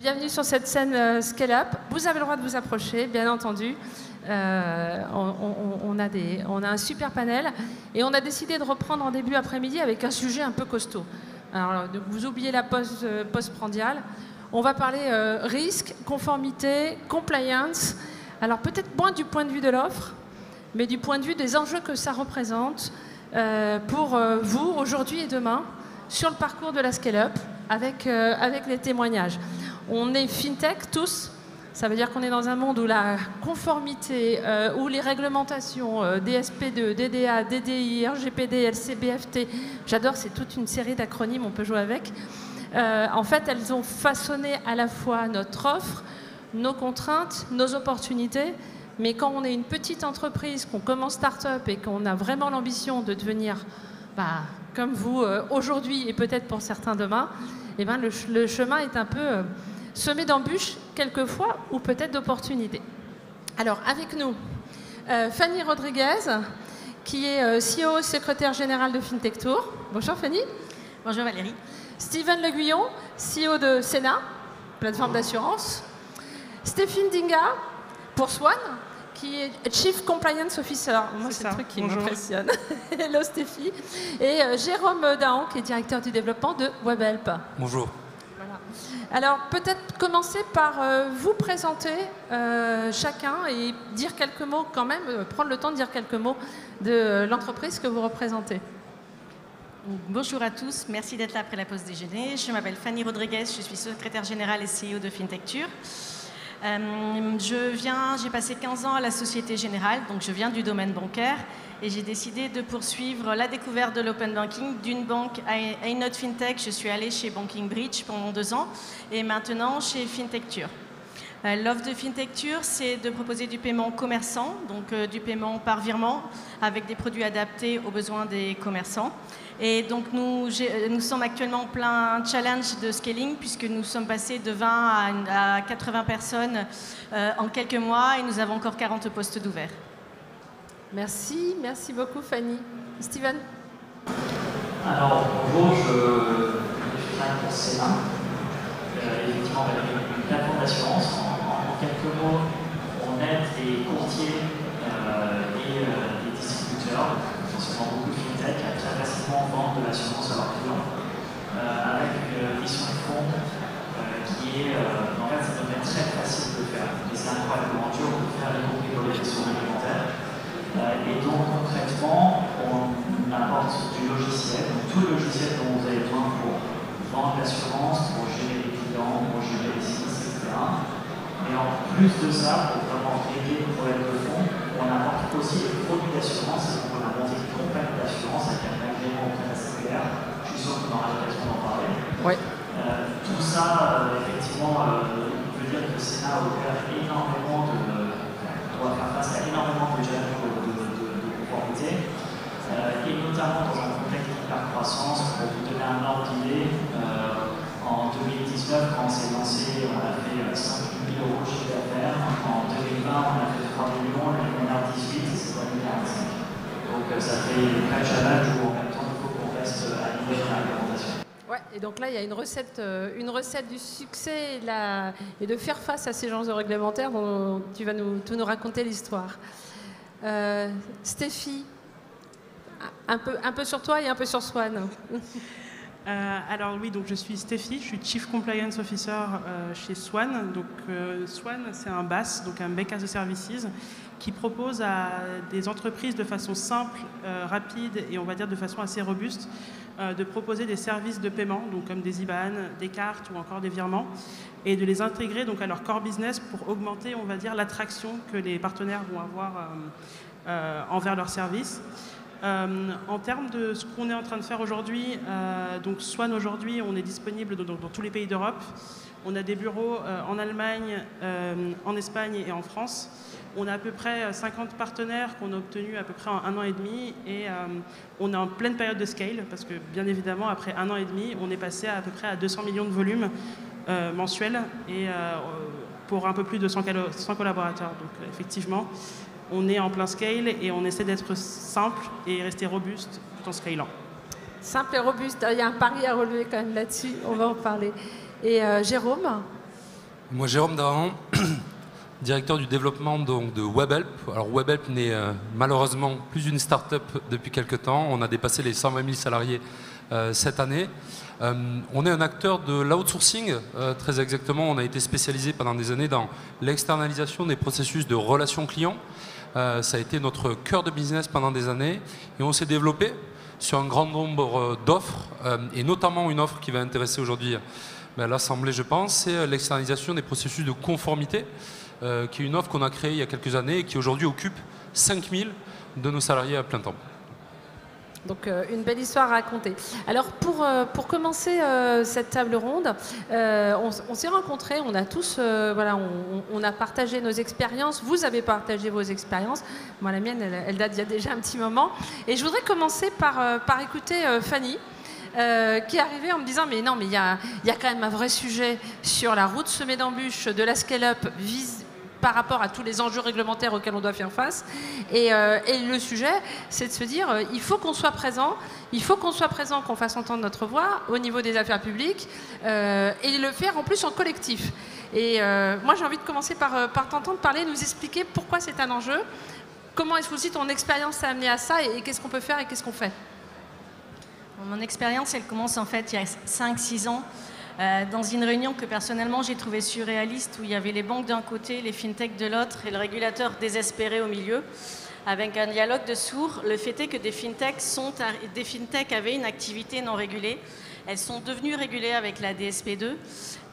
Bienvenue sur cette scène Scale Up. Vous avez le droit de vous approcher, bien entendu. On a un super panel et on a décidé de reprendre en début après-midi avec un sujet un peu costaud. Alors, vous oubliez la postprandiale. On va parler risque, conformité, compliance. Alors peut-être moins du point de vue de l'offre, mais du point de vue des enjeux que ça représente pour vous aujourd'hui et demain sur le parcours de la Scale Up avec les témoignages. On est FinTech tous, ça veut dire qu'on est dans un monde où la conformité, où les réglementations DSP2, DDA, DDI, RGPD, LCBFT, j'adore, c'est toute une série d'acronymes, on peut jouer avec. En fait, elles ont façonné à la fois notre offre, nos contraintes, nos opportunités, mais quand on est une petite entreprise, qu'on commence start-up et qu'on a vraiment l'ambition de devenir, comme vous aujourd'hui et peut-être pour certains demain, eh ben, le chemin est un peu semé d'embûches quelquefois ou peut-être d'opportunités. Alors avec nous, Fanny Rodriguez, qui est CEO, secrétaire générale de FinTech Tour. Bonjour Fanny. Bonjour Valérie. Steven Le Guyon, CEO de Sena, plateforme d'assurance. Stéphine Dinga, pour Swan, qui est Chief Compliance Officer. Moi, c'est le truc qui m'impressionne. Hello Stéphie. Et Jérôme Dahan, qui est directeur du développement de Webhelp. Bonjour. Voilà. Alors, peut-être commencer par vous présenter chacun et dire quelques mots quand même, prendre le temps de dire quelques mots de l'entreprise que vous représentez. Bonjour à tous, merci d'être là après la pause déjeuner. Je m'appelle Fanny Rodriguez, je suis secrétaire générale et CEO de FinTech Tour. J'ai passé 15 ans à la Société Générale, donc je viens du domaine bancaire et j'ai décidé de poursuivre la découverte de l'open banking d'une banque à une autre fintech. Je suis allée chez Banking Bridge pendant 2 ans et maintenant chez FinTech Tour. L'offre de FinTech Tour, c'est de proposer du paiement commerçant, donc du paiement par virement avec des produits adaptés aux besoins des commerçants. Et donc nous sommes actuellement en plein challenge de scaling puisque nous sommes passés de 20 à 80 personnes en quelques mois et nous avons encore 40 postes d'ouverts. Merci beaucoup Fanny. Steven. Alors bonjour, je travaille pour Sena. Effectivement, une plateforme d'assurance. En quelques mots, on aide les courtiers et les distributeurs, essentiellement beaucoup de fintech, à très facilement vendre de l'assurance à leurs clients, avec une mission de fond qui est, en fait, ça devient très facile de le faire. Et c'est incroyablement dur de le faire, y compris pour les gestions réglementaires. Et donc, concrètement, on apporte du logiciel, donc tout le logiciel dont vous avez besoin pour vendre l'assurance, pour gérer les clients, pour gérer les sinistres, etc. Et en plus de ça, pour vraiment régler le problème de fond, on apporte aussi les produits d'assurance. Et donc on a monté une compagnie d'assurance avec un agrément auprès de la CPR. Je suis sûr qu'on aura l'occasion d'en parler. Oui. Tout ça, effectivement, veut dire que Sena opère énormément doit faire face à énormément de challenges de conformité. Et notamment dans un contexte d'hypercroissance, pour vous donner un ordre d'idée, en 2019, quand on s'est lancé, on a fait 5 000 € de chiffre d'affaires. En 2020, on a fait 3 millions, et on a 18 et c'est 3 milliards. Donc ça fait une vraie challenge où en même temps, il faut qu'on reste aligné dans la réglementation. Ouais, et donc là, il y a une recette du succès et de faire face à ces genres de réglementaires dont tu vas tout nous raconter l'histoire. Stéphie, un peu sur toi et un peu sur Swan. Alors oui, donc je suis Stéphie, je suis Chief Compliance Officer chez Swan. Donc Swan, c'est un BaaS, donc un Bank as a Services, qui propose à des entreprises de façon simple, rapide et on va dire de façon assez robuste de proposer des services de paiement, donc comme des IBAN, des cartes ou encore des virements, et de les intégrer donc à leur core business pour augmenter, on va dire, l'attraction que les partenaires vont avoir envers leurs services. En termes de ce qu'on est en train de faire aujourd'hui, donc Swan aujourd'hui, on est disponible dans tous les pays d'Europe. On a des bureaux en Allemagne, en Espagne et en France. On a à peu près 50 partenaires qu'on a obtenus à peu près en 1 an et demi et on est en pleine période de scale parce que bien évidemment après 1 an et demi, on est passé à peu près à 200 millions de volumes mensuels et pour un peu plus de 100 collaborateurs. Donc effectivement, on est en plein scale et on essaie d'être simple et rester robuste tout en scalant. Simple et robuste, il y a un pari à relever quand même là-dessus, on va en parler. Et Jérôme ? Moi, Jérôme Dahan, directeur du développement donc, de WebHelp. Alors WebHelp n'est malheureusement plus une start-up depuis quelques temps. On a dépassé les 120 000 salariés cette année. On est un acteur de l'outsourcing, très exactement. On a été spécialisé pendant des années dans l'externalisation des processus de relations clients. Ça a été notre cœur de business pendant des années. Et on s'est développé sur un grand nombre d'offres, et notamment une offre qui va intéresser aujourd'hui l'Assemblée, je pense, c'est l'externalisation des processus de conformité, qui est une offre qu'on a créée il y a quelques années et qui aujourd'hui occupe 5000 de nos salariés à plein temps. Donc une belle histoire à raconter. Alors pour commencer cette table ronde, on s'est rencontrés, on a tous, voilà, on a partagé nos expériences, vous avez partagé vos expériences, moi la mienne elle date d'il y a déjà un petit moment, et je voudrais commencer par écouter Fanny, qui est arrivée en me disant mais non mais il y a quand même un vrai sujet sur la route semée d'embûches de la scale-up par rapport à tous les enjeux réglementaires auxquels on doit faire face. Et le sujet, c'est de se dire, il faut qu'on soit présent, qu'on fasse entendre notre voix au niveau des affaires publiques, et le faire en plus en collectif. Et moi, j'ai envie de commencer par t'entendre parler, nous expliquer pourquoi c'est un enjeu, comment est-ce que aussi ton expérience t'a amené à ça, et qu'est-ce qu'on peut faire et qu'est-ce qu'on fait. Mon expérience, elle commence en fait il y a 5-6 ans. Dans une réunion que personnellement j'ai trouvée surréaliste, où il y avait les banques d'un côté, les fintechs de l'autre et le régulateur désespéré au milieu, avec un dialogue de sourds. Le fait est que des fintechs avaient une activité non régulée. Elles sont devenues régulées avec la DSP2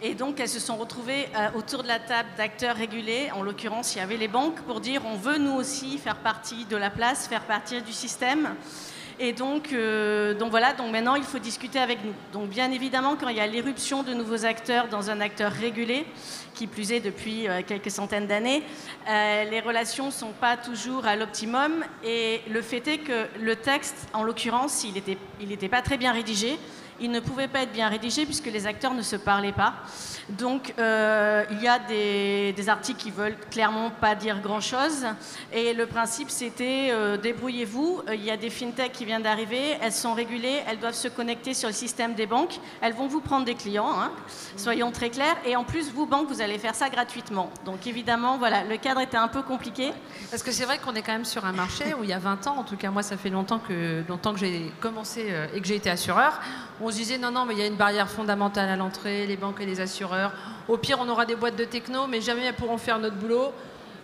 et donc elles se sont retrouvées autour de la table d'acteurs régulés. En l'occurrence, il y avait les banques pour dire on veut nous aussi faire partie de la place, faire partie du système. Et donc voilà, donc maintenant il faut discuter avec nous. Donc bien évidemment, quand il y a l'éruption de nouveaux acteurs dans un acteur régulé, qui plus est depuis quelques centaines d'années, les relations ne sont pas toujours à l'optimum. Et le fait est que le texte, en l'occurrence, il n'était pas très bien rédigé. Il ne pouvait pas être bien rédigé puisque les acteurs ne se parlaient pas. Donc il y a des articles qui veulent clairement pas dire grand-chose. Et le principe, c'était débrouillez-vous. Il y a des fintechs qui viennent d'arriver. Elles sont régulées. Elles doivent se connecter sur le système des banques. Elles vont vous prendre des clients, hein, soyons très clairs. Et en plus, vous, banques, vous allez faire ça gratuitement. Donc évidemment, voilà, le cadre était un peu compliqué. Parce que c'est vrai qu'on est quand même sur un marché où il y a 20 ans, en tout cas moi ça fait longtemps que j'ai commencé et que j'ai été assureur, on se disait non mais il y a une barrière fondamentale à l'entrée, les banques et les assureurs. Au pire on aura des boîtes de techno mais jamais elles pourront faire notre boulot.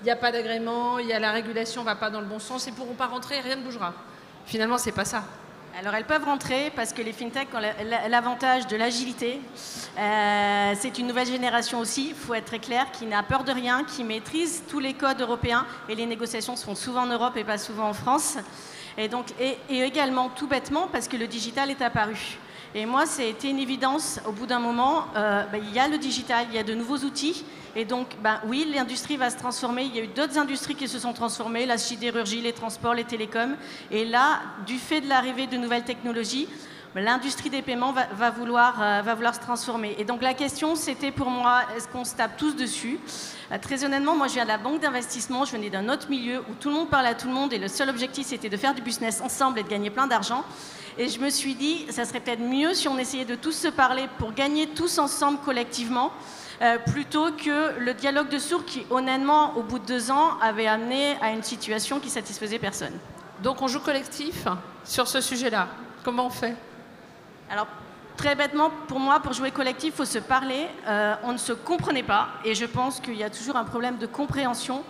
Il n'y a pas d'agrément, la régulation ne va pas dans le bon sens, ils ne pourront pas rentrer, rien ne bougera. Finalement c'est pas ça. Alors elles peuvent rentrer parce que les fintechs ont l'avantage de l'agilité. C'est une nouvelle génération aussi, il faut être très clair, qui n'a peur de rien, qui maîtrise tous les codes européens et les négociations se font souvent en Europe et pas souvent en France. Et également tout bêtement parce que le digital est apparu. Et moi, ça a été une évidence. Au bout d'un moment, il y a le digital, il y a de nouveaux outils. Et donc, oui, l'industrie va se transformer. Il y a eu d'autres industries qui se sont transformées, la sidérurgie, les transports, les télécoms. Et là, du fait de l'arrivée de nouvelles technologies, l'industrie des paiements va vouloir se transformer. Et donc, la question, c'était pour moi, est-ce qu'on se tape tous dessus ? Très honnêtement, moi, je viens de la banque d'investissement. Je venais d'un autre milieu où tout le monde parle à tout le monde. Et le seul objectif, c'était de faire du business ensemble et de gagner plein d'argent. Et je me suis dit, ça serait peut-être mieux si on essayait de tous se parler pour gagner tous ensemble collectivement, plutôt que le dialogue de sourds qui, honnêtement, au bout de 2 ans, avait amené à une situation qui satisfaisait personne. Donc on joue collectif sur ce sujet-là. Comment on fait ? Alors, très bêtement, pour moi, pour jouer collectif, il faut se parler. On ne se comprenait pas, et je pense qu'il y a toujours un problème de compréhension.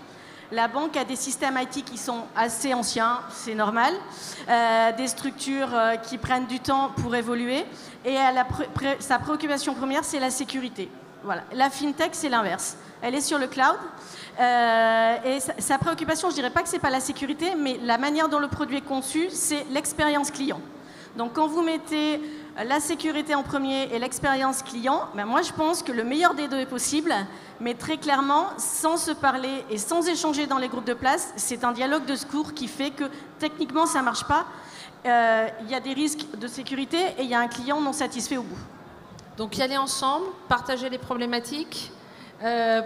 La banque a des systèmes IT qui sont assez anciens, c'est normal, des structures qui prennent du temps pour évoluer, et sa préoccupation première, c'est la sécurité. Voilà. La fintech, c'est l'inverse. Elle est sur le cloud, et sa préoccupation, je ne dirais pas que ce n'est pas la sécurité, mais la manière dont le produit est conçu, c'est l'expérience client. Donc quand vous mettez la sécurité en premier et l'expérience client, moi je pense que le meilleur des deux est possible, mais très clairement, sans se parler et sans échanger dans les groupes de place, c'est un dialogue de secours qui fait que techniquement ça ne marche pas. Il y a des risques de sécurité et il y a un client non satisfait au bout. Donc y aller ensemble, partager les problématiques,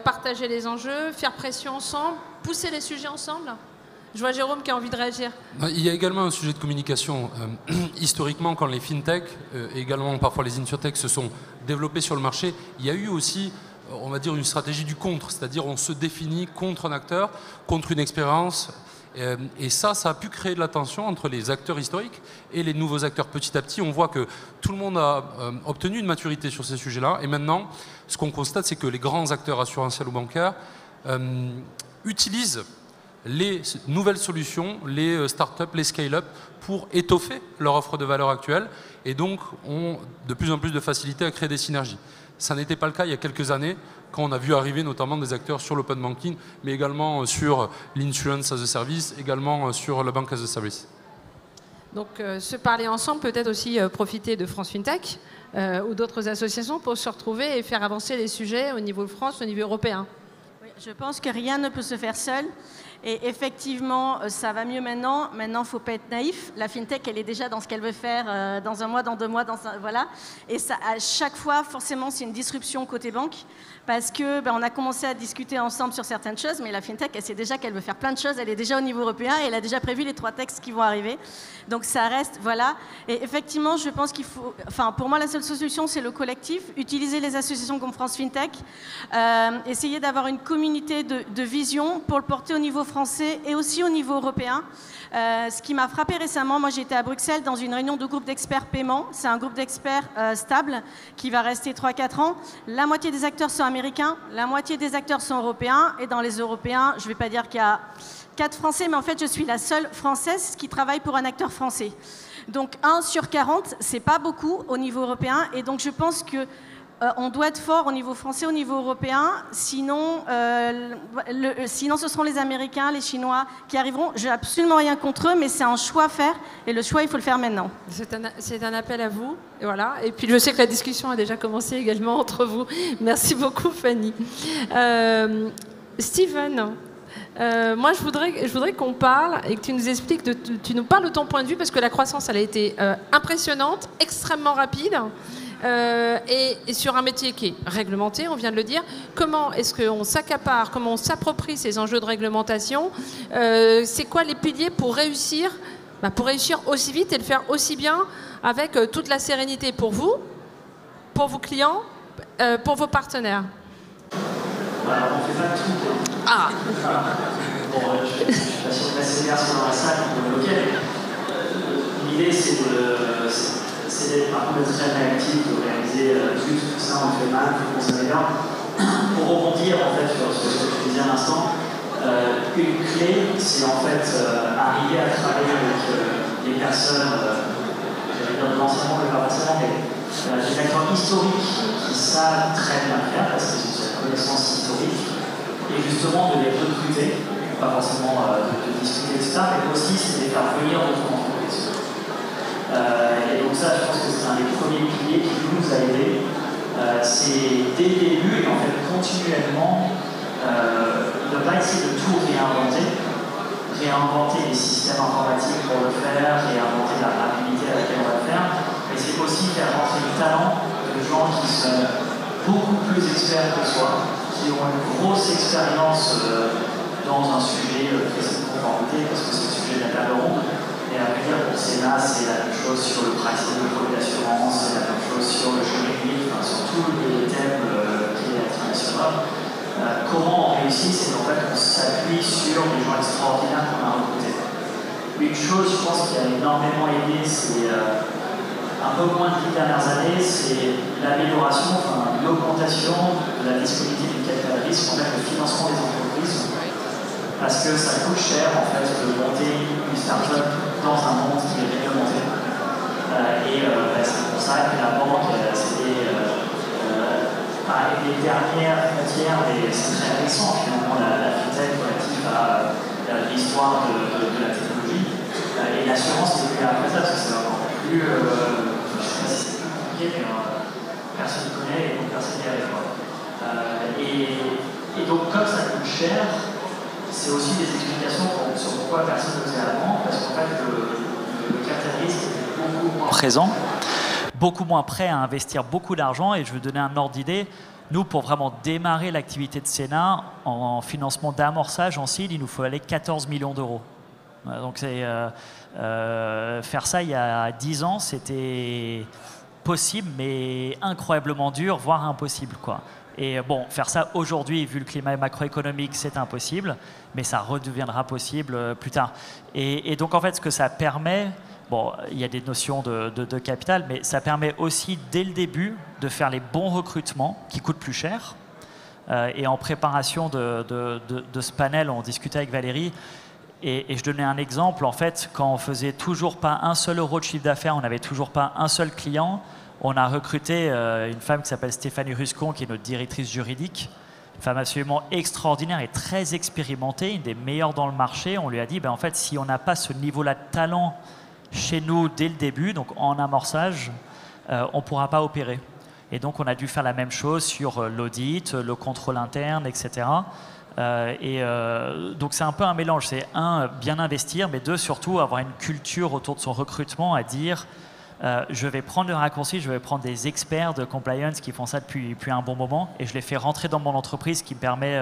partager les enjeux, faire pression ensemble, pousser les sujets ensemble. Je vois Jérôme qui a envie de réagir. Il y a également un sujet de communication. Historiquement, quand les fintechs, et également parfois les insurtechs se sont développés sur le marché, il y a eu aussi on va dire, une stratégie du contre, c'est-à-dire on se définit contre un acteur, contre une expérience. Et ça a pu créer de la tension entre les acteurs historiques et les nouveaux acteurs. Petit à petit, on voit que tout le monde a obtenu une maturité sur ces sujets-là. Et maintenant, ce qu'on constate, c'est que les grands acteurs assurantiels ou bancaires utilisent les nouvelles solutions, les startups, les scale-up, pour étoffer leur offre de valeur actuelle et donc ont de plus en plus de facilité à créer des synergies. Ça n'était pas le cas il y a quelques années, quand on a vu arriver notamment des acteurs sur l'open banking, mais également sur l'insurance as a service, également sur la bank as a service. Donc se parler ensemble, peut-être aussi profiter de France FinTech ou d'autres associations pour se retrouver et faire avancer les sujets au niveau de France, au niveau européen. Oui, je pense que rien ne peut se faire seul. Et effectivement, ça va mieux maintenant. Maintenant, il ne faut pas être naïf. La FinTech, elle est déjà dans ce qu'elle veut faire dans un mois, dans 2 mois, voilà. Et ça, à chaque fois, forcément, c'est une disruption côté banque. Parce que on a commencé à discuter ensemble sur certaines choses, mais la FinTech, elle sait déjà qu'elle veut faire plein de choses. Elle est déjà au niveau européen et elle a déjà prévu les 3 textes qui vont arriver. Donc ça reste, voilà. Et effectivement, je pense qu'il faut... Enfin, pour moi, la seule solution, c'est le collectif. Utiliser les associations comme France FinTech. Essayer d'avoir une communauté de vision pour le porter au niveau français et aussi au niveau européen. Ce qui m'a frappé récemment, moi j'étais à Bruxelles dans une réunion de groupe d'experts paiement. C'est un groupe d'experts stable qui va rester 3-4 ans. La moitié des acteurs sont américains, la moitié des acteurs sont européens. Et dans les Européens, je ne vais pas dire qu'il y a 4 Français, mais en fait je suis la seule Française qui travaille pour un acteur français. Donc 1 sur 40, c'est pas beaucoup au niveau européen. Et donc je pense que on doit être fort au niveau français, au niveau européen, sinon, sinon ce seront les Américains, les Chinois qui arriveront. Je n'ai absolument rien contre eux, mais c'est un choix à faire, et le choix, il faut le faire maintenant. C'est un appel à vous, et voilà. Et puis je sais que la discussion a déjà commencé également entre vous. Merci beaucoup, Fanny. Steven, moi je voudrais qu'on parle et que tu nous expliques, tu nous parles de ton point de vue, parce que la croissance, elle a été impressionnante, extrêmement rapide. Et sur un métier qui est réglementé, on vient de le dire, comment est-ce qu'on s'accapare, comment on s'approprie ces enjeux de réglementation, c'est quoi les piliers pour réussir aussi vite et le faire aussi bien avec toute la sérénité pour vous, pour vos clients, pour vos partenaires. Alors, on ne fait pas tout. Ah. Bon, je ne suis pas sûr que la sélection dans la salle pour le local. L'idée, c'est par contre d'être très réactif, de réaliser tout ça, on fait mal, tout ça s'améliore. Pour rebondir en fait sur ce que je disais à l'instant, une clé, c'est en fait arriver à travailler avec des personnes, j'allais dire de l'enseignement, mais pas forcément, mais des acteurs historiques qui savent très bien faire, parce que c'est une connaissance historique, et justement de les recruter, pas forcément de discuter de ça, mais aussi c'est de les faire venir dans notre entreprise. Et donc ça, je pense que c'est un des premiers piliers qui nous a aidés. C'est dès le début et en fait continuellement ne pas essayer de tout réinventer les systèmes informatiques pour le faire, réinventer la rapidité à laquelle on va le faire, mais c'est aussi faire rentrer du talent de gens qui sont beaucoup plus experts que soi, qui ont une grosse expérience dans un sujet très de conformité, parce que c'est le sujet de la table ronde. Et à vrai dire, pour Sénat, c'est la même chose sur le pricing de produits d'assurance, c'est la même chose sur le juridique, enfin, sur tous les thèmes qui est international. Comment on réussit, c'est qu'en fait, on s'appuie sur des gens extraordinaires qu'on a recrutés. Une chose, je pense, qui a énormément aidé, c'est un peu moins de 10 dernières années, c'est l'amélioration, enfin, l'augmentation de la disponibilité du capital risque, en fait, le financement des entreprises. Parce que ça coûte cher en fait de monter une start-up dans un monde qui est réglementé. C'est pour ça que la banque, c'était les dernières matières, c'est très récent finalement, la FinTech relative à l'histoire de la technologie. Et l'assurance, c'est plus après ça, parce que c'est encore plus, je ne sais pas si c'est plus compliqué, mais personne ne connaît et donc personne n'y arrive pas. Et donc comme ça coûte cher, c'est aussi des explications sur pourquoi personne ne faisait avant, parce qu'en fait, le capital risque était beaucoup moins présent, beaucoup moins prêt à investir beaucoup d'argent. Et je vais donner un ordre d'idée. Nous, pour vraiment démarrer l'activité de Sénat, en financement d'amorçage en seed, il nous faut aller 14 millions d'euros. Donc, faire ça il y a 10 ans, c'était possible, mais incroyablement dur, voire impossible, quoi. Et bon, faire ça aujourd'hui, vu le climat macroéconomique, c'est impossible, mais ça redeviendra possible plus tard. Et donc, en fait, ce que ça permet, bon, il y a des notions de capital, mais ça permet aussi, dès le début, de faire les bons recrutements qui coûtent plus cher. Et en préparation de ce panel, on discutait avec Valérie, et je donnais un exemple. En fait, quand on faisait toujours pas un seul euro de chiffre d'affaires, on n'avait toujours pas un seul client, on a recruté une femme qui s'appelle Stéphanie Ruscon, qui est notre directrice juridique, une femme absolument extraordinaire et très expérimentée, une des meilleures dans le marché. On lui a dit, en fait, si on n'a pas ce niveau-là de talent chez nous dès le début, donc en amorçage, on ne pourra pas opérer. Et donc, on a dû faire la même chose sur l'audit, le contrôle interne, etc. Donc, c'est un peu un mélange. C'est un, bien investir, mais deux, surtout, avoir une culture autour de son recrutement à dire je vais prendre le raccourci, je vais prendre des experts de compliance qui font ça depuis un bon moment et je les fais rentrer dans mon entreprise qui me permet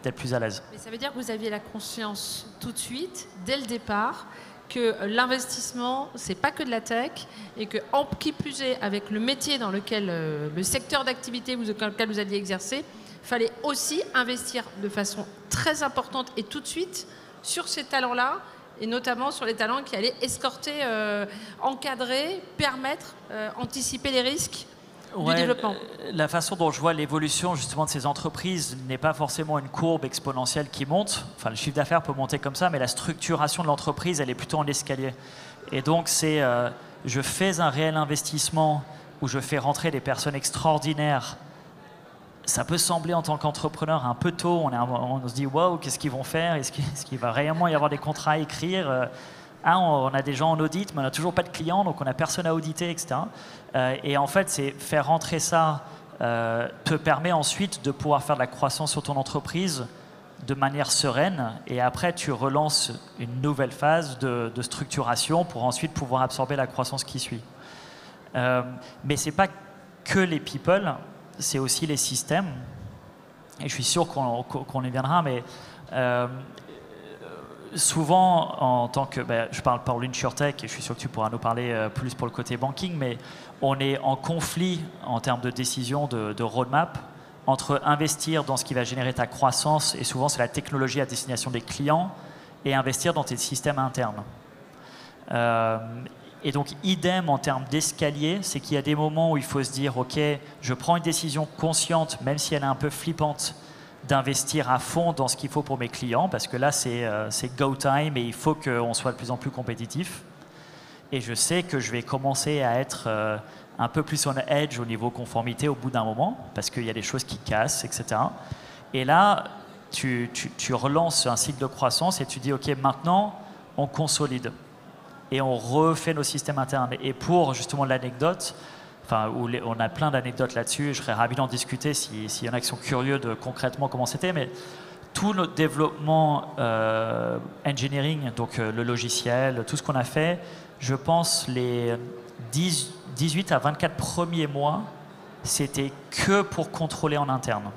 d'être plus à l'aise. Mais ça veut dire que vous aviez la conscience tout de suite, dès le départ, que l'investissement, c'est pas que de la tech et que, en qui plus est, avec le métier dans lequel, le secteur d'activité dans lequel vous alliez exercer, il fallait aussi investir de façon très importante et tout de suite sur ces talents-là, et notamment sur les talents qui allaient escorter, encadrer, permettre, anticiper les risques du développement. La façon dont je vois l'évolution justement de ces entreprises n'est pas forcément une courbe exponentielle qui monte. Enfin, le chiffre d'affaires peut monter comme ça, mais la structuration de l'entreprise, elle est plutôt en escalier. Et donc, c'est je fais un réel investissement où je fais rentrer des personnes extraordinaires. Ça peut sembler en tant qu'entrepreneur un peu tôt, on se dit waouh, qu'est-ce qu'ils vont faire, est-ce qu'il va réellement y avoir des contrats à écrire, on a des gens en audit, mais on n'a toujours pas de clients, donc on n'a personne à auditer, etc. Et en fait, c'est faire rentrer ça te permet ensuite de pouvoir faire de la croissance sur ton entreprise de manière sereine, et après tu relances une nouvelle phase de structuration pour ensuite pouvoir absorber la croissance qui suit. Mais c'est pas que les people, c'est aussi les systèmes, et je suis sûr qu'on y viendra, mais souvent, en tant que... je parle pour l'InsurTech, et je suis sûr que tu pourras nous parler plus pour le côté banking, mais on est en conflit en termes de décision, de roadmap, entre investir dans ce qui va générer ta croissance, et souvent c'est la technologie à destination des clients, et investir dans tes systèmes internes. Et donc, idem en termes d'escalier, c'est qu'il y a des moments où il faut se dire, OK, je prends une décision consciente, même si elle est un peu flippante, d'investir à fond dans ce qu'il faut pour mes clients, parce que là, c'est go time et il faut qu'on soit de plus en plus compétitif. Et je sais que je vais commencer à être un peu plus on edge au niveau conformité au bout d'un moment, parce qu'il y a des choses qui cassent, etc. Et là, tu relances un cycle de croissance et tu dis, OK, maintenant, on consolide. Et on refait nos systèmes internes. Et pour justement l'anecdote, on a plein d'anecdotes là-dessus, je serais ravi d'en discuter s'il y en a qui sont curieux de concrètement comment c'était, mais tout notre développement engineering, donc le logiciel, tout ce qu'on a fait, je pense les 18 à 24 premiers mois, c'était que pour contrôler en interne.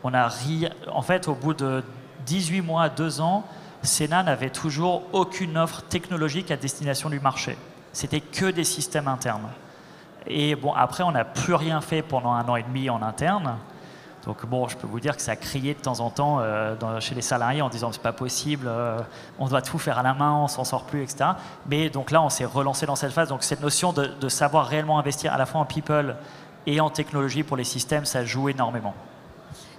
En fait, au bout de 18 mois, 2 ans, Sénat n'avait toujours aucune offre technologique à destination du marché. C'était que des systèmes internes. Et bon, après, on n'a plus rien fait pendant 1 an et demi en interne. Donc bon, je peux vous dire que ça a crié de temps en temps chez les salariés en disant c'est pas possible, on doit tout faire à la main, on s'en sort plus, etc. Mais donc là, on s'est relancé dans cette phase. Donc cette notion de savoir réellement investir à la fois en people et en technologie pour les systèmes, ça joue énormément.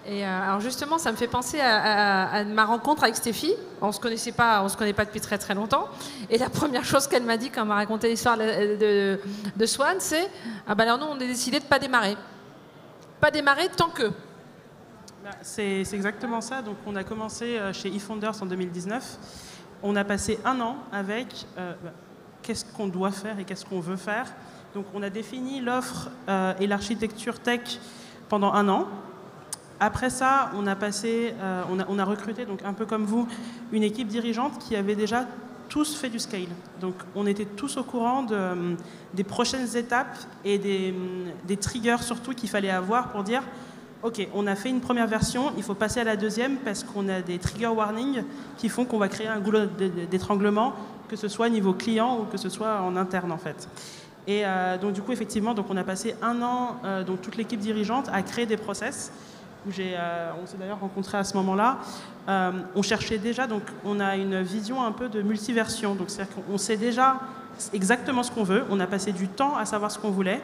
Et alors justement, ça me fait penser à ma rencontre avec Stéphie. On se connaît pas depuis très très longtemps. Et la première chose qu'elle m'a dit quand elle m'a raconté l'histoire de Swan, c'est alors nous on a décidé de pas démarrer tant que. C'est exactement ça. Donc on a commencé chez eFounders en 2019. On a passé 1 an avec qu'est-ce qu'on doit faire et qu'est-ce qu'on veut faire. Donc on a défini l'offre et l'architecture tech pendant 1 an. Après ça, on a recruté, donc un peu comme vous, une équipe dirigeante qui avait déjà tous fait du scale. Donc on était tous au courant des prochaines étapes et des triggers surtout qu'il fallait avoir pour dire OK, on a fait une première version, il faut passer à la deuxième parce qu'on a des trigger warnings qui font qu'on va créer un goulot d'étranglement, que ce soit niveau client ou que ce soit en interne en fait. Et donc du coup, effectivement, donc on a passé 1 an, donc toute l'équipe dirigeante, à créer des process on s'est d'ailleurs rencontrés à ce moment-là, on cherchait déjà, donc on a une vision un peu de multiversion. Donc c'est-à-dire qu'on sait déjà exactement ce qu'on veut, on a passé du temps à savoir ce qu'on voulait,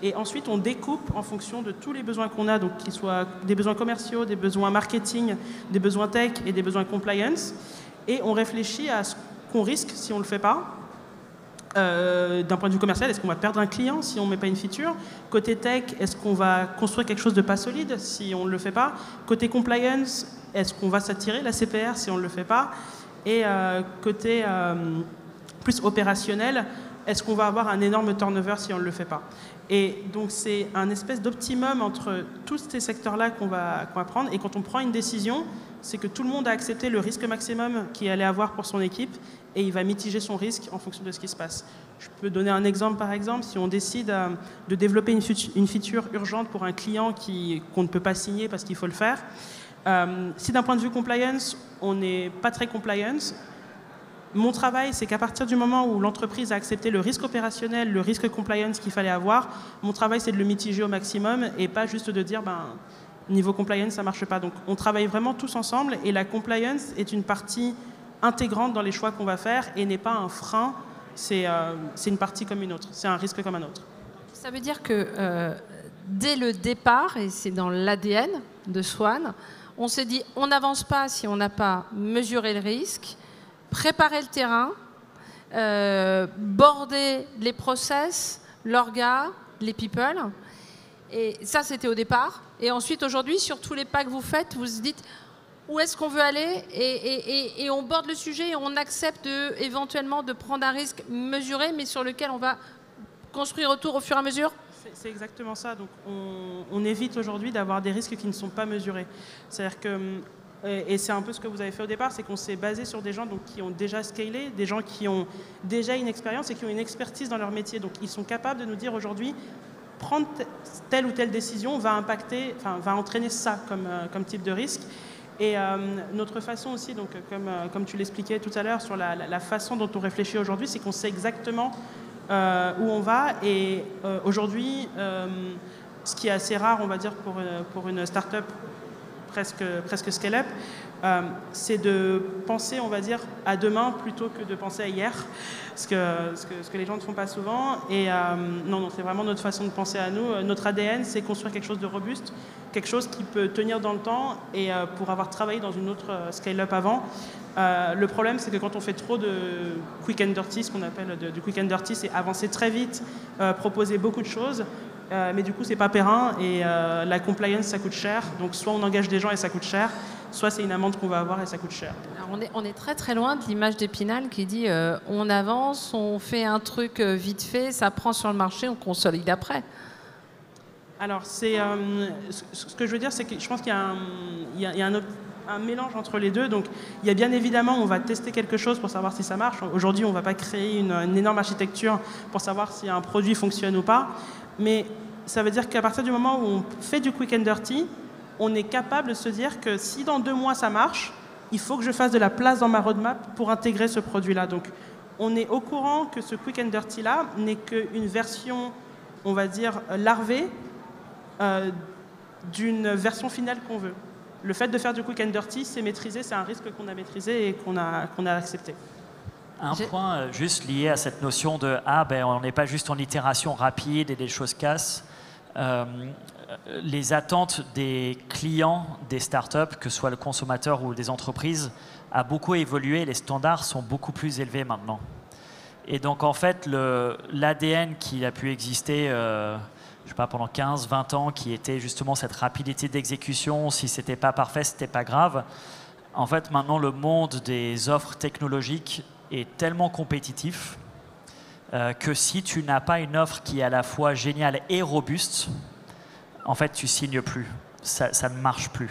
et ensuite on découpe en fonction de tous les besoins qu'on a, donc qu'ils soient des besoins commerciaux, des besoins marketing, des besoins tech et des besoins compliance, et on réfléchit à ce qu'on risque si on ne le fait pas. D'un point de vue commercial, est-ce qu'on va perdre un client si on ne met pas une feature? Côté tech, est-ce qu'on va construire quelque chose de pas solide si on ne le fait pas? Côté compliance, est-ce qu'on va s'attirer la CPR si on ne le fait pas? Et côté plus opérationnel, est-ce qu'on va avoir un énorme turnover si on ne le fait pas? Et donc c'est un espèce d'optimum entre tous ces secteurs-là qu'on va prendre. Et quand on prend une décision, c'est que tout le monde a accepté le risque maximum qu'il allait avoir pour son équipe et il va mitiger son risque en fonction de ce qui se passe. Je peux donner un exemple, par exemple, si on décide de développer une feature urgente pour un client qu'on ne peut pas signer parce qu'il faut le faire. Si d'un point de vue compliance, on n'est pas très compliance, mon travail, c'est qu'à partir du moment où l'entreprise a accepté le risque opérationnel, le risque compliance qu'il fallait avoir, mon travail, c'est de le mitiger au maximum et pas juste de dire, niveau compliance, ça ne marche pas. Donc, on travaille vraiment tous ensemble et la compliance est une partie intégrante dans les choix qu'on va faire et n'est pas un frein, c'est une partie comme une autre, c'est un risque comme un autre. Ça veut dire que dès le départ, et c'est dans l'ADN de Swan, on s'est dit, on n'avance pas si on n'a pas mesuré le risque, préparer le terrain, border les process, l'orga, les people. Et ça, c'était au départ. Et ensuite, aujourd'hui, sur tous les pas que vous faites, vous vous dites où est-ce qu'on veut aller et on borde le sujet et on accepte éventuellement de prendre un risque mesuré, mais sur lequel on va construire autour au fur et à mesure. C'est exactement ça. Donc, on évite aujourd'hui d'avoir des risques qui ne sont pas mesurés. C'est-à-dire que et c'est un peu ce que vous avez fait au départ, c'est qu'on s'est basé sur des gens qui ont déjà scalé, des gens qui ont déjà une expérience et qui ont une expertise dans leur métier. Donc ils sont capables de nous dire aujourd'hui, prendre telle ou telle décision va entraîner ça comme type de risque. Et notre façon aussi, donc, comme tu l'expliquais tout à l'heure, sur la façon dont on réfléchit aujourd'hui, c'est qu'on sait exactement où on va. Et aujourd'hui, ce qui est assez rare, on va dire, pour une start-up presque scale-up, c'est de penser, on va dire, à demain plutôt que de penser à hier, ce que les gens ne font pas souvent. Et non, c'est vraiment notre façon de penser à nous. Notre ADN, c'est construire quelque chose de robuste, quelque chose qui peut tenir dans le temps. Et pour avoir travaillé dans une autre scale-up avant, le problème, c'est que quand on fait trop de quick and dirty, ce qu'on appelle du quick and dirty, c'est avancer très vite, proposer beaucoup de choses, mais du coup, c'est pas périn et la compliance, ça coûte cher. Donc, soit on engage des gens et ça coûte cher, soit c'est une amende qu'on va avoir et ça coûte cher. Alors on est très très loin de l'image d'Épinal qui dit on avance, on fait un truc vite fait, ça prend sur le marché, on consolide après. Alors, ce que je veux dire, c'est que je pense qu'il y a un mélange entre les deux. Donc, il y a bien évidemment, on va tester quelque chose pour savoir si ça marche. Aujourd'hui, on ne va pas créer une énorme architecture pour savoir si un produit fonctionne ou pas. Mais ça veut dire qu'à partir du moment où on fait du quick and dirty, on est capable de se dire que si dans 2 mois ça marche, il faut que je fasse de la place dans ma roadmap pour intégrer ce produit-là. Donc, on est au courant que ce quick and dirty-là n'est qu'une version, on va dire, larvée d'une version finale qu'on veut. Le fait de faire du quick and dirty, c'est maîtrisé, c'est un risque qu'on a maîtrisé et qu'on a accepté. Un point juste lié à cette notion de on n'est pas juste en itération rapide et des choses cassent. Les attentes des clients des startups, que ce soit le consommateur ou des entreprises, a beaucoup évolué. Les standards sont beaucoup plus élevés maintenant. Et donc en fait, l'ADN qui a pu exister je sais pas, pendant 15, 20 ans, qui était justement cette rapidité d'exécution, si ce n'était pas parfait, ce n'était pas grave. En fait, maintenant, le monde des offres technologiques est tellement compétitif que si tu n'as pas une offre qui est à la fois géniale et robuste, en fait, tu signes plus. Ça ne marche plus.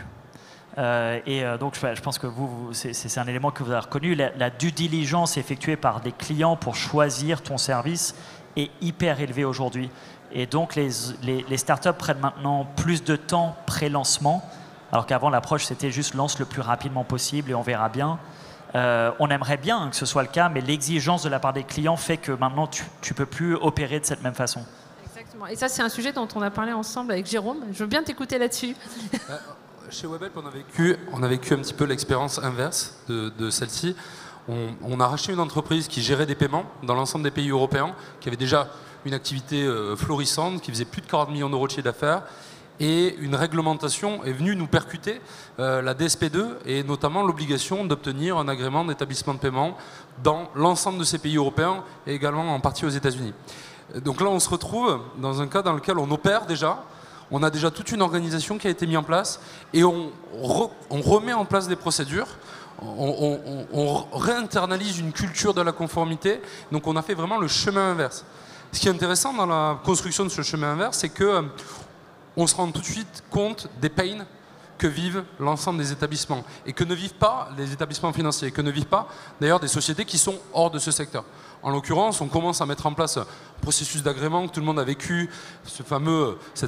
Donc, je pense que c'est un élément que vous avez reconnu. La due diligence effectuée par des clients pour choisir ton service est hyper élevée aujourd'hui. Et donc, les startups prennent maintenant plus de temps pré-lancement, alors qu'avant, l'approche, c'était juste lance le plus rapidement possible et on verra bien. On aimerait bien que ce soit le cas, mais l'exigence de la part des clients fait que maintenant, tu ne peux plus opérer de cette même façon. Exactement. Et ça, c'est un sujet dont on a parlé ensemble avec Jérôme. Je veux bien t'écouter là-dessus. chez Webhelp, on a vécu un petit peu l'expérience inverse de celle-ci. On a racheté une entreprise qui gérait des paiements dans l'ensemble des pays européens, qui avait déjà une activité florissante, qui faisait plus de 40 millions d'euros de chiffre d'affaires. Et une réglementation est venue nous percuter, la DSP2, et notamment l'obligation d'obtenir un agrément d'établissement de paiement dans l'ensemble de ces pays européens et également en partie aux États-Unis. Donc là, on se retrouve dans un cas dans lequel on opère déjà, on a déjà toute une organisation qui a été mise en place et on remet en place des procédures, on réinternalise une culture de la conformité, donc on a fait vraiment le chemin inverse. Ce qui est intéressant dans la construction de ce chemin inverse, c'est que on se rend tout de suite compte des pains que vivent l'ensemble des établissements et que ne vivent pas les établissements financiers, et que ne vivent pas d'ailleurs des sociétés qui sont hors de ce secteur. En l'occurrence, on commence à mettre en place un processus d'agrément que tout le monde a vécu, cette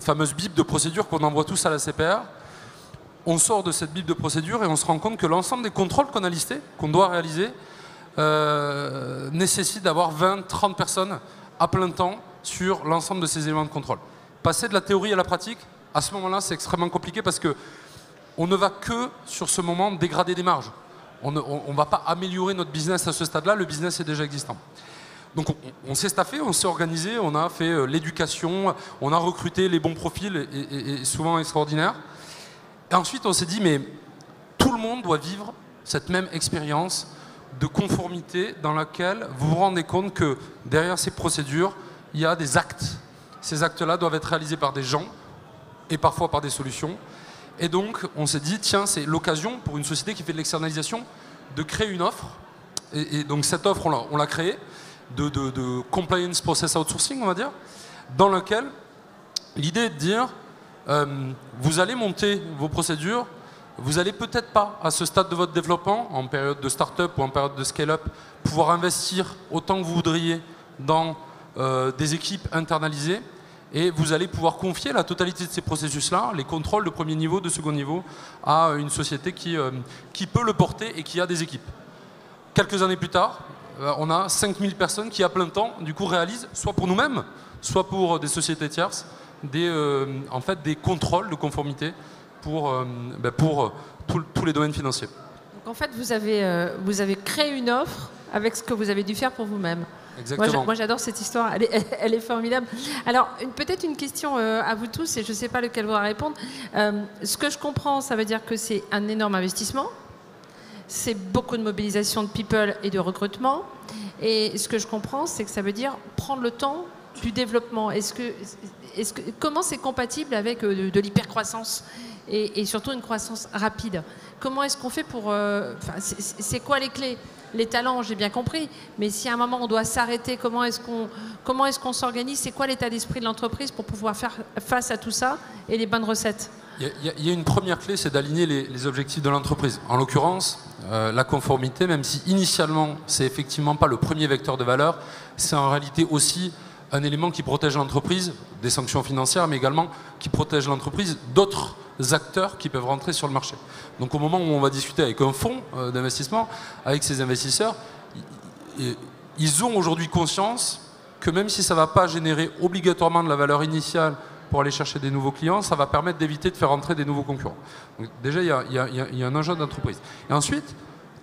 fameuse bible de procédure qu'on envoie tous à la CPR. On sort de cette bible de procédure et on se rend compte que l'ensemble des contrôles qu'on a listés, qu'on doit réaliser, nécessite d'avoir 20-30 personnes à plein temps sur l'ensemble de ces éléments de contrôle. Passer de la théorie à la pratique, à ce moment-là, c'est extrêmement compliqué parce qu'on ne va que, sur ce moment, dégrader des marges. On ne va pas améliorer notre business à ce stade-là, le business est déjà existant. Donc on s'est staffé, on s'est organisé, on a fait l'éducation, on a recruté les bons profils et souvent extraordinaires. Et ensuite, on s'est dit, mais tout le monde doit vivre cette même expérience de conformité dans laquelle vous vous rendez compte que derrière ces procédures, il y a des actes. Ces actes-là doivent être réalisés par des gens et parfois par des solutions. Et donc, on s'est dit, tiens, c'est l'occasion pour une société qui fait de l'externalisation de créer une offre. Et donc, cette offre, on l'a créée, de compliance process outsourcing, on va dire, dans laquelle l'idée est de dire, vous allez monter vos procédures, vous allez peut-être pas, à ce stade de votre développement, en période de start-up ou en période de scale-up, pouvoir investir autant que vous voudriez dans des équipes internalisées. Et vous allez pouvoir confier la totalité de ces processus-là, les contrôles de premier niveau, de second niveau, à une société qui peut le porter et qui a des équipes. Quelques années plus tard, on a 5000 personnes qui, à plein temps, du coup, réalisent, soit pour nous-mêmes, soit pour des sociétés tierces, en fait, des contrôles de conformité pour tous les domaines financiers. Donc, en fait, vous avez créé une offre avec ce que vous avez dû faire pour vous-même. Exactement. Moi j'adore cette histoire, elle est formidable. Alors peut-être une question à vous tous, et je ne sais pas lequel va répondre. Ce que je comprends, ça veut dire que c'est un énorme investissement, c'est beaucoup de mobilisation de people et de recrutement, et ce que je comprends, c'est que ça veut dire prendre le temps du développement. Comment c'est compatible avec de l'hypercroissance et surtout une croissance rapide? Comment est-ce qu'on fait pour... c'est quoi les clés? Les talents, j'ai bien compris, mais si à un moment on doit s'arrêter, comment est-ce qu'on s'organise? C'est quoi l'état d'esprit de l'entreprise pour pouvoir faire face à tout ça et les bonnes recettes? Il y a une première clé, c'est d'aligner les objectifs de l'entreprise. En l'occurrence, la conformité, même si initialement c'est effectivement pas le premier vecteur de valeur, c'est en réalité aussi un élément qui protège l'entreprise des sanctions financières, mais également qui protège l'entreprise d'autres acteurs qui peuvent rentrer sur le marché. Donc au moment où on va discuter avec un fonds d'investissement, avec ces investisseurs, ils ont aujourd'hui conscience que même si ça ne va pas générer obligatoirement de la valeur initiale pour aller chercher des nouveaux clients, ça va permettre d'éviter de faire rentrer des nouveaux concurrents. Donc déjà, il y a un enjeu d'entreprise. Et ensuite,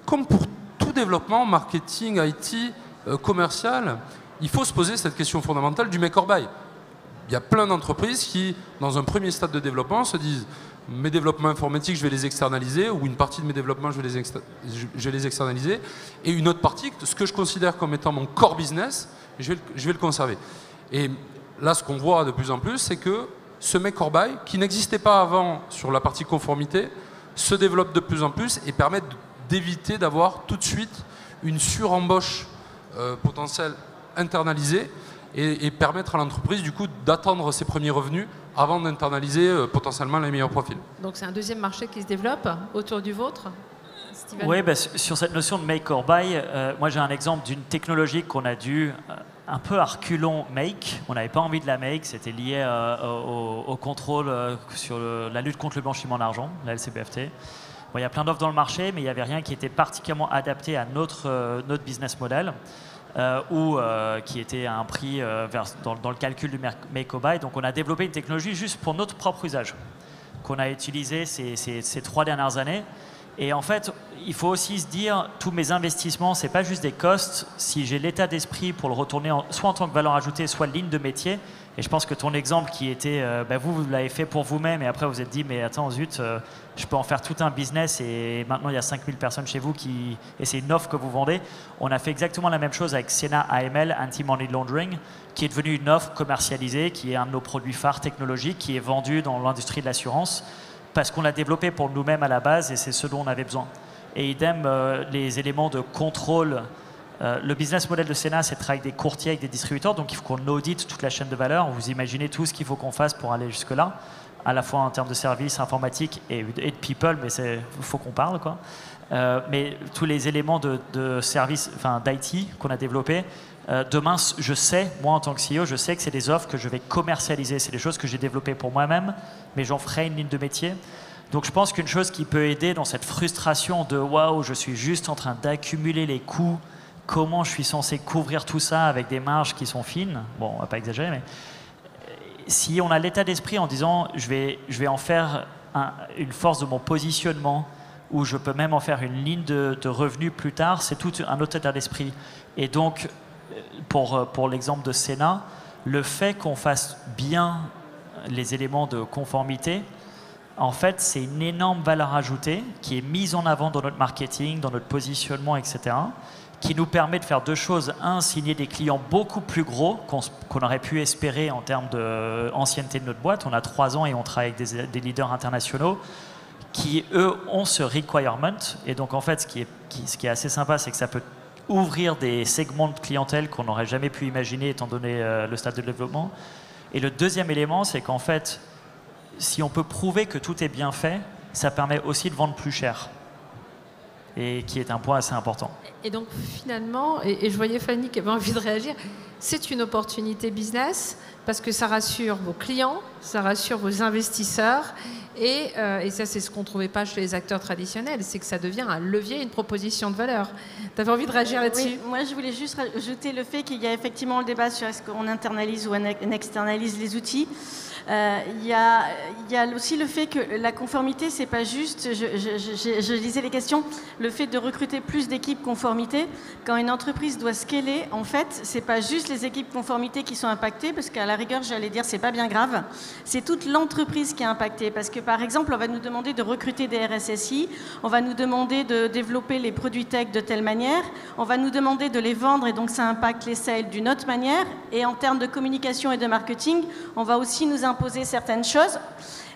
comme pour tout développement, marketing, IT, commercial, il faut se poser cette question fondamentale du make or buy. Il y a plein d'entreprises qui, dans un premier stade de développement, se disent mes développements informatiques, je vais les externaliser, ou une partie de mes développements, je vais les externaliser, et une autre partie, ce que je considère comme étant mon core business, je vais le conserver. Et là, ce qu'on voit de plus en plus, c'est que ce make or buy, qui n'existait pas avant sur la partie conformité, se développe de plus en plus et permet d'éviter d'avoir tout de suite une surembauche potentielle internalisée, et permettre à l'entreprise du coup d'attendre ses premiers revenus avant d'internaliser potentiellement les meilleurs profils. Donc c'est un deuxième marché qui se développe autour du vôtre, Steven? Oui, sur cette notion de make or buy, moi j'ai un exemple d'une technologie qu'on a dû un peu à reculons make. On n'avait pas envie de la make, c'était lié au contrôle sur la lutte contre le blanchiment d'argent, la LCBFT. Bon, il y a plein d'offres dans le marché, mais il n'y avait rien qui était particulièrement adapté à notre business model. Ou qui était à un prix dans le calcul du make or buy. Donc on a développé une technologie juste pour notre propre usage. qu'on a utilisé ces 3 dernières années. Et en fait, il faut aussi se dire, tous mes investissements, ce n'est pas juste des costs. Si j'ai l'état d'esprit pour le retourner soit en tant que valeur ajoutée, soit ligne de métier, et je pense que ton exemple qui était, vous l'avez fait pour vous-même, et après vous vous êtes dit, mais attends, zut, je peux en faire tout un business, et maintenant il y a 5000 personnes chez vous, et c'est une offre que vous vendez. On a fait exactement la même chose avec Sena AML, Anti-Money Laundering, qui est devenue une offre commercialisée, qui est un de nos produits phares technologiques, qui est vendu dans l'industrie de l'assurance, parce qu'on l'a développé pour nous-mêmes à la base, et c'est ce dont on avait besoin. Et idem, les éléments de contrôle. Le business model de Sena, c'est de travailler avec des courtiers, avec des distributeurs, donc il faut qu'on audite toute la chaîne de valeur. Vous imaginez tout ce qu'il faut qu'on fasse pour aller jusque-là, à la fois en termes de services informatiques et de people, mais il faut qu'on parle, quoi. Mais tous les éléments de service, enfin d'IT qu'on a développés, demain, je sais, moi en tant que CEO, je sais que c'est des offres que je vais commercialiser. C'est des choses que j'ai développées pour moi-même, mais j'en ferai une ligne de métier. Donc je pense qu'une chose qui peut aider dans cette frustration de « waouh, je suis juste en train d'accumuler les coûts, comment je suis censé couvrir tout ça avec des marges qui sont fines ?» Bon, on va pas exagérer, mais si on a l'état d'esprit en disant « je vais en faire une force de mon positionnement », ou je peux même en faire une ligne de revenus plus tard, c'est tout un autre état d'esprit. Et donc, pour l'exemple de Sena, le fait qu'on fasse bien les éléments de conformité, en fait, c'est une énorme valeur ajoutée qui est mise en avant dans notre marketing, dans notre positionnement, etc., qui nous permet de faire 2 choses. Un, signer des clients beaucoup plus gros qu'on aurait pu espérer en termes d'ancienneté de notre boîte. On a 3 ans et on travaille avec des leaders internationaux qui, eux, ont ce requirement. Et donc, en fait, ce qui est assez sympa, c'est que ça peut ouvrir des segments de clientèle qu'on n'aurait jamais pu imaginer étant donné le stade de développement. Et le deuxième élément, c'est qu'en fait, si on peut prouver que tout est bien fait, ça permet aussi de vendre plus cher. Et qui est un point assez important. Et donc finalement, et je voyais Fanny qui avait envie de réagir, c'est une opportunité business parce que ça rassure vos clients, ça rassure vos investisseurs et ça c'est ce qu'on ne trouvait pas chez les acteurs traditionnels, c'est que ça devient un levier, une proposition de valeur. Tu avais envie de réagir là-dessus? Oui, moi je voulais juste rajouter le fait qu'il y a effectivement le débat sur est-ce qu'on internalise ou on externalise les outils. Il y a aussi le fait que la conformité, c'est pas juste, je lisais les questions, le fait de recruter plus d'équipes conformité. Quand une entreprise doit scaler, en fait, c'est pas juste les équipes conformité qui sont impactées, parce qu'à la rigueur, j'allais dire, c'est pas bien grave. C'est toute l'entreprise qui est impactée, parce que par exemple, on va nous demander de recruter des RSSI, on va nous demander de développer les produits tech de telle manière, on va nous demander de les vendre, et donc ça impacte les sales d'une autre manière. Et en termes de communication et de marketing, on va aussi nous imposer certaines choses.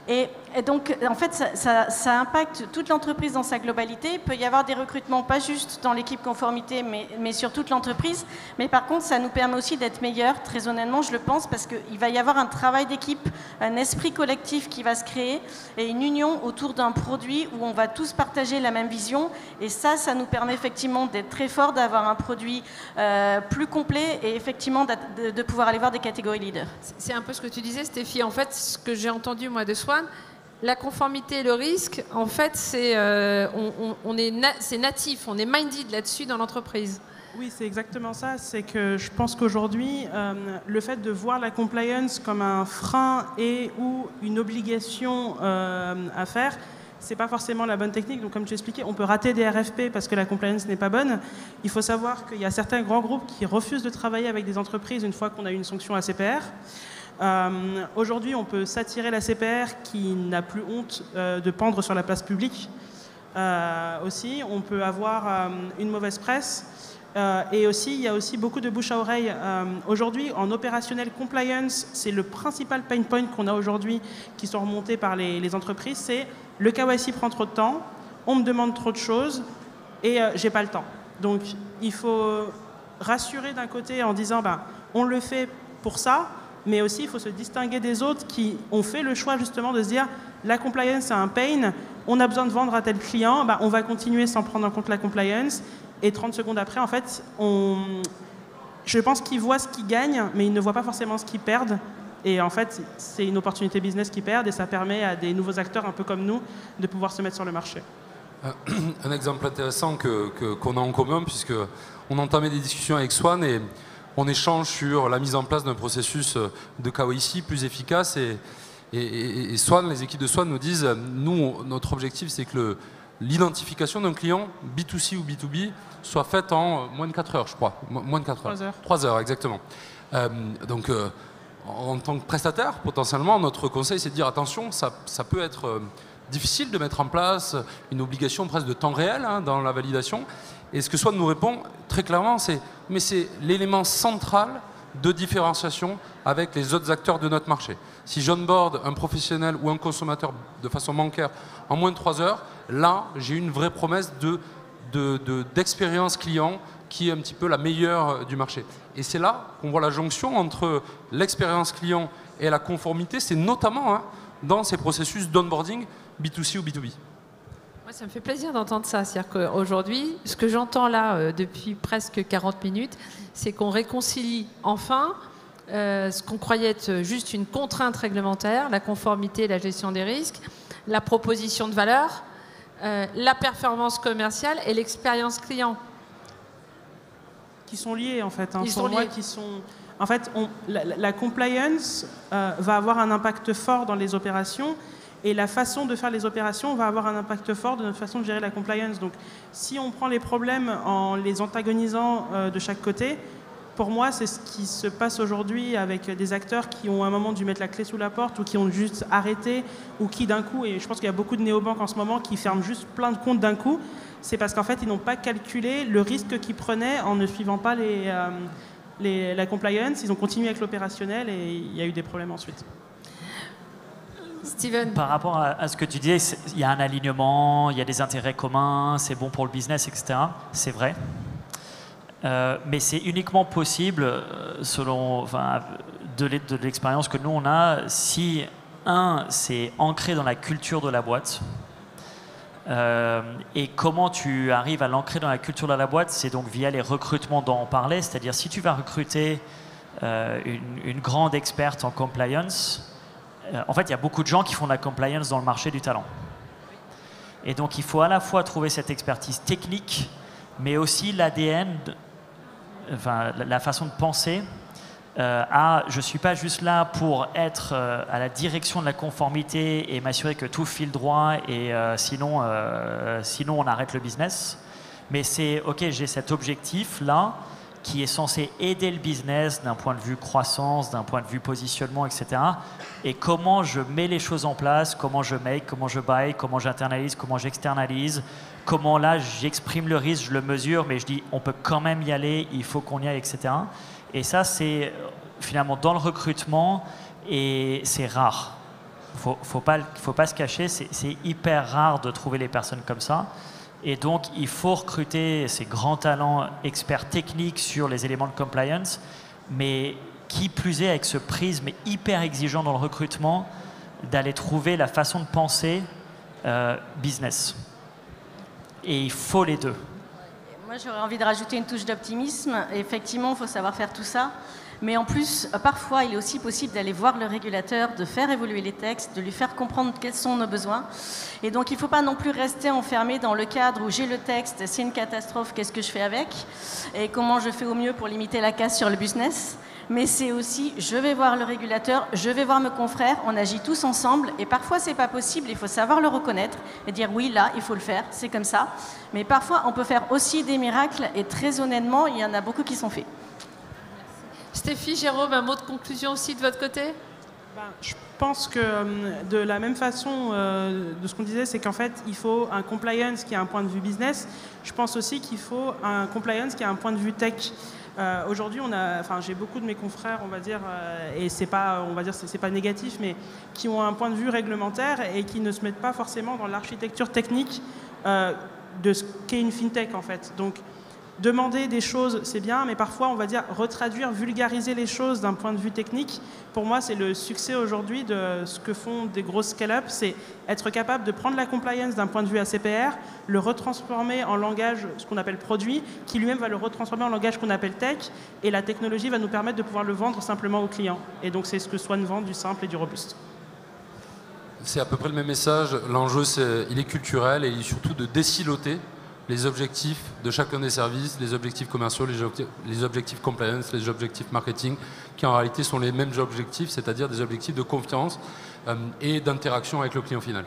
Et donc, en fait, ça impacte toute l'entreprise dans sa globalité. Il peut y avoir des recrutements, pas juste dans l'équipe conformité, mais sur toute l'entreprise. Mais par contre, ça nous permet aussi d'être meilleurs, très honnêtement, je le pense, parce qu'il va y avoir un travail d'équipe, un esprit collectif qui va se créer, et une union autour d'un produit où on va tous partager la même vision. Et ça nous permet effectivement d'être très fort, d'avoir un produit plus complet, et effectivement de pouvoir aller voir des catégories leaders. C'est un peu ce que tu disais, Stéphie. En fait, ce que j'ai entendu, moi, de Swan, la conformité et le risque, en fait, c'est natif, on est minded là-dessus dans l'entreprise. Oui, c'est exactement ça. C'est que je pense qu'aujourd'hui, le fait de voir la compliance comme un frein et ou une obligation à faire, c'est pas forcément la bonne technique. Donc, comme tu expliquais, on peut rater des RFP parce que la compliance n'est pas bonne. Il faut savoir qu'il y a certains grands groupes qui refusent de travailler avec des entreprises une fois qu'on a eu une sanction ACPR. Aujourd'hui, on peut s'attirer la CPR qui n'a plus honte de pendre sur la place publique. Aussi, on peut avoir une mauvaise presse. Et aussi, il y a aussi beaucoup de bouche à oreille. Aujourd'hui, en opérationnel compliance, c'est le principal pain point qu'on a aujourd'hui qui sont remontés par les entreprises, c'est le KYC prend trop de temps, on me demande trop de choses et j'ai pas le temps. Donc, il faut rassurer d'un côté en disant, on le fait pour ça, mais aussi il faut se distinguer des autres qui ont fait le choix justement de se dire la compliance c'est un pain, on a besoin de vendre à tel client, on va continuer sans prendre en compte la compliance, et 30 secondes après, en fait, je pense qu'ils voient ce qu'ils gagnent, mais ils ne voient pas forcément ce qu'ils perdent. Et en fait, c'est une opportunité business qu'ils perdent, et ça permet à des nouveaux acteurs un peu comme nous de pouvoir se mettre sur le marché. Un exemple intéressant qu'on a en commun, puisqu'on entamait des discussions avec Swan et on échange sur la mise en place d'un processus de KYC plus efficace. Et Et Swan, les équipes de Swan nous disent, nous, notre objectif, c'est que l'identification d'un client, B2C ou B2B, soit faite en moins de 4 heures, je crois. Moins de 4 heures. 3 heures. 3 heures, exactement. Donc, en tant que prestataire, potentiellement, notre conseil, c'est de dire, attention, ça peut être difficile de mettre en place une obligation presque de temps réel dans la validation. Et ce que Swan nous répond très clairement, c'est l'élément central de différenciation avec les autres acteurs de notre marché. Si j'onboard un professionnel ou un consommateur de façon bancaire en moins de 3 heures, là, j'ai une vraie promesse d'expérience client qui est un petit peu la meilleure du marché. Et c'est là qu'on voit la jonction entre l'expérience client et la conformité, c'est notamment dans ces processus d'onboarding B2C ou B2B. Moi, ça me fait plaisir d'entendre ça. C'est-à-dire qu'aujourd'hui, ce que j'entends là depuis presque 40 minutes, c'est qu'on réconcilie enfin ce qu'on croyait être juste une contrainte réglementaire, la conformité, la gestion des risques, la proposition de valeur, la performance commerciale et l'expérience client. Qui sont liés en fait. Ils sont liés. En fait, la compliance va avoir un impact fort dans les opérations. Et la façon de faire les opérations va avoir un impact fort de notre façon de gérer la compliance. Donc, si on prend les problèmes en les antagonisant de chaque côté, pour moi, c'est ce qui se passe aujourd'hui avec des acteurs qui ont à un moment dû mettre la clé sous la porte ou qui ont juste arrêté ou qui d'un coup, et je pense qu'il y a beaucoup de néobanques en ce moment qui ferment juste plein de comptes d'un coup, c'est parce qu'en fait, ils n'ont pas calculé le risque qu'ils prenaient en ne suivant pas la compliance. Ils ont continué avec l'opérationnel et il y a eu des problèmes ensuite. Steven. Par rapport à ce que tu disais, il y a un alignement, il y a des intérêts communs, c'est bon pour le business, etc. C'est vrai. Mais c'est uniquement possible, selon de l'expérience que nous on a, si, c'est ancré dans la culture de la boîte. Et comment tu arrives à l'ancrer dans la culture de la boîte, c'est donc via les recrutements dont on parlait. C'est-à-dire, si tu vas recruter une grande experte en compliance, en fait, il y a beaucoup de gens qui font de la compliance dans le marché du talent. Et donc, il faut à la fois trouver cette expertise technique, mais aussi l'ADN, la façon de penser. Je ne suis pas juste là pour être à la direction de la conformité et m'assurer que tout file droit et sinon on arrête le business. Mais c'est, OK, j'ai cet objectif-là qui est censé aider le business d'un point de vue croissance, d'un point de vue positionnement, etc. Et comment je mets les choses en place, comment je make, comment je buy, comment j'internalise, comment j'externalise, comment là j'exprime le risque, je le mesure, mais je dis on peut quand même y aller, il faut qu'on y aille, etc. Et ça, c'est finalement dans le recrutement et c'est rare. Faut pas se cacher, c'est hyper rare de trouver les personnes comme ça. Et donc, il faut recruter ces grands talents experts techniques sur les éléments de compliance, mais qui plus est avec ce prisme hyper exigeant dans le recrutement d'aller trouver la façon de penser business. Et il faut les deux. Moi, j'aurais envie de rajouter une touche d'optimisme. Effectivement, il faut savoir faire tout ça. Mais en plus, parfois, il est aussi possible d'aller voir le régulateur, de faire évoluer les textes, de lui faire comprendre quels sont nos besoins. Et donc, il ne faut pas non plus rester enfermé dans le cadre où j'ai le texte, c'est une catastrophe, qu'est-ce que je fais avec? Et comment je fais au mieux pour limiter la casse sur le business? Mais c'est aussi, je vais voir le régulateur, je vais voir mes confrères, on agit tous ensemble. Et parfois, ce n'est pas possible, il faut savoir le reconnaître et dire oui, là, il faut le faire, c'est comme ça. Mais parfois, on peut faire aussi des miracles et très honnêtement, il y en a beaucoup qui sont faits. Stéphie, Jérôme, un mot de conclusion aussi de votre côté? Je pense que de la même façon de ce qu'on disait, c'est qu'en fait, il faut un compliance qui a un point de vue business. Je pense aussi qu'il faut un compliance qui a un point de vue tech. Aujourd'hui, j'ai beaucoup de mes confrères, on va dire, et c'est pas négatif, mais qui ont un point de vue réglementaire et qui ne se mettent pas forcément dans l'architecture technique de ce qu'est une fintech, en fait. Donc, demander des choses, c'est bien, mais parfois, on va dire, retraduire, vulgariser les choses d'un point de vue technique. Pour moi, c'est le succès aujourd'hui de ce que font des grosses scale-up, c'est être capable de prendre la compliance d'un point de vue ACPR, le retransformer en langage, ce qu'on appelle produit, qui lui-même va le retransformer en langage qu'on appelle tech, et la technologie va nous permettre de pouvoir le vendre simplement aux clients. Et donc, c'est ce que Swan vend, du simple et du robuste. C'est à peu près le même message. L'enjeu, il est culturel et surtout de désiloter les objectifs de chacun des services, les objectifs commerciaux, les objectifs compliance, les objectifs marketing, qui en réalité sont les mêmes objectifs, c'est-à-dire des objectifs de confiance et d'interaction avec le client final.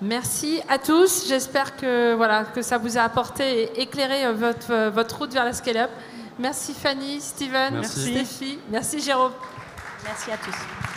Merci à tous. J'espère que, voilà, que ça vous a apporté et éclairé votre route vers la scale-up. Merci Fanny, Steven, merci Stéphie, merci Jérôme. Merci à tous.